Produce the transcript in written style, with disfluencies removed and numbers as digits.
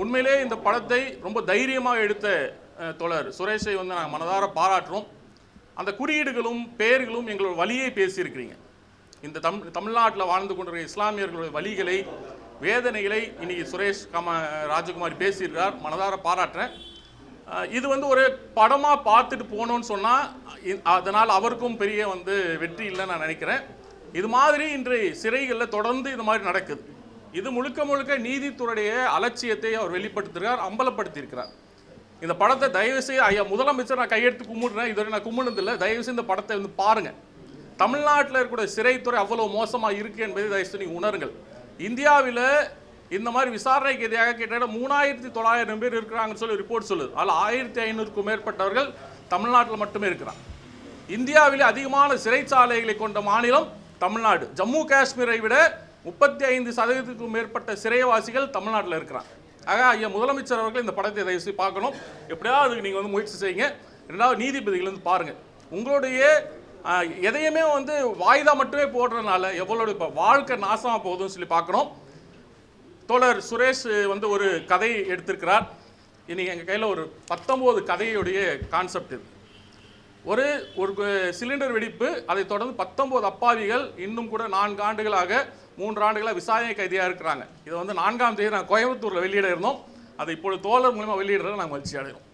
உண்மையிலே இந்த படத்தை ரொம்ப தைரியமாக எடுத்த தோழர் சுரேஷை வந்து நாங்கள் மனதார பாராட்டுறோம். அந்த குறியீடுகளும் பெயர்களும் எங்களோட வழியை பேசியிருக்கிறீங்க. இந்த தமிழ்நாட்டில் வாழ்ந்து கொண்டிருக்கிற இஸ்லாமியர்களுடைய வழிகளை, வேதனைகளை இன்னைக்கு சுரேஷ் ராஜகுமாரி பேசியிருக்கார். மனதார பாராட்டுறேன். இது வந்து ஒரு படமாக பார்த்துட்டு போனோன்னு சொன்னால் அதனால் அவருக்கும் பெரிய வந்து வெற்றி இல்லைன்னு நான் நினைக்கிறேன். இது மாதிரி இன்று சிறைகளில் தொடர்ந்து இது மாதிரி நடக்குது. இது முழுக்க முழுக்க நீதித்துறையுடைய அலட்சியத்தை அவர் வெளிப்படுத்துகிறார், அம்பலப்படுத்தியிருக்கிறார். இந்த படத்தை தயவுசெய்து ஐயா முதலமைச்சர் நான் கையெடுத்து கும்பிடுறேன், இதுவரை நான் கும்பிடுனதில்லை. தயவுசெய்து இந்த படத்தை வந்து பாருங்கள். தமிழ்நாட்டில் இருக்கக்கூடிய சிறைத்துறை அவ்வளோ மோசமாக இருக்குது என்பதை தயவுசெய்து நீங்கள் உணருங்கள். இந்தியாவில் இந்த மாதிரி விசாரணைக்கு எதிராக கிட்டத்தட்ட 3900 பேர் இருக்கிறாங்கன்னு சொல்லி ரிப்போர்ட் சொல்லுது. அதில் 1500க்கும் மேற்பட்டவர்கள் தமிழ்நாட்டில் மட்டுமே இருக்கிறாங்க. இந்தியாவிலே அதிகமான சிறைச்சாலைகளை கொண்ட மாநிலம் தமிழ்நாடு. ஜம்மு காஷ்மீரை விட 35% மேற்பட்ட சிறைவாசிகள் தமிழ்நாட்டில் இருக்கிறாங்க. ஆக ஐயா முதலமைச்சர் அவர்கள் இந்த படத்தை தயவுசெய்து பார்க்கணும். எப்படியாவது நீங்கள் வந்து முயற்சி செய்யுங்க. ரெண்டாவது நீதிபதிகள் வந்து பாருங்கள். உங்களுடைய எதையுமே வந்து வாய்தா மட்டுமே போடுறதுனால எவ்வளோ இப்போ வாழ்க்கை நாசமாக போகுதுன்னு சொல்லி பார்க்கணும். தோழர் சுரேஷ் வந்து ஒரு கதை எடுத்திருக்கிறார். இன்னைக்கு எங்கள் கையில் ஒரு 19 கதையுடைய கான்செப்ட் இது. ஒரு சிலிண்டர் வெடிப்பு, அதை தொடர்ந்து 19 அப்பாவிகள் இன்னும் கூட 4 ஆண்டுகளாக 3 ஆண்டுகளாக விசாரணை கைதியாக இருக்கிறாங்க. இதை வந்து 4ஆம் தேதி நாங்கள் கோயம்புத்தூரில் வெளியிட இருந்தோம். அதை இப்பொழுது தோழர் மூலமாக வெளியிடுறத நாங்கள் மகிழ்ச்சி அடைகிறோம்.